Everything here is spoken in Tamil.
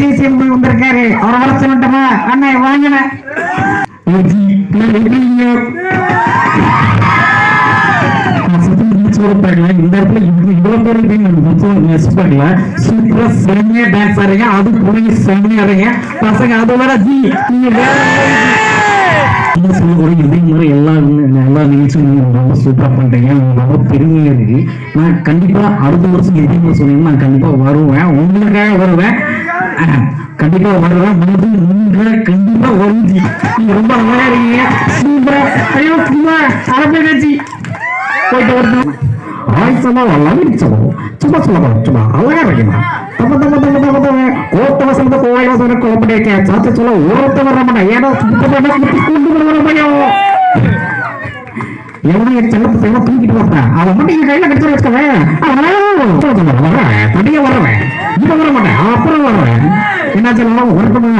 விஜய் சேம்பு வந்திருக்காரு. அவரை வர சொல்லட்டுமா? அண்ணா வாங்கின இந்த இடத்துல இவ்வளவு பேர் சூப்பரா செம்மையா டான்ஸ் ஆடுறீங்க. அது போய் செம்மையா ஆடுறீங்க பசங்க. அது வர ஜி நீங்க இதே மாதிரி எல்லா நிகழ்ச்சியும் ரொம்ப சூப்பரா பண்றீங்க. ரொம்ப பெருமையா இருக்கு. நான் கண்டிப்பா அடுத்த வருஷம் இதே மாதிரி சொன்னீங்கன்னா நான் கண்டிப்பா வருவேன். உங்களுக்காக வருவேன். கண்டிப்பா வருவேன். கண்டிப்பா வரும். நீங்க ரொம்ப நல்லா இருக்கீங்க. சூப்பரா. ஐயோ அரபி போயிட்டு வரணும். ஆயிசமா லவிச்சோம். சும்மா சொல்லலாம். சும்மா அழகா இருக்கணும். கோட்ட வசந்த கோயில கோப்படிக்க சாத்த சொல்ல ஓரத்தை வர மாட்டேன். ஏன்னா கொண்டு வர பயம் எவ்வளவு செல்லத்தை தூக்கிட்டு வரேன். அதை மட்டும் என் கையில கடிச்சு வச்சுக்கவேன். தனியா வரவேன். இப்ப வர மாட்டேன். அப்புறம் வருவேன். என்ன சொல்லலாம் வரட்டுமா?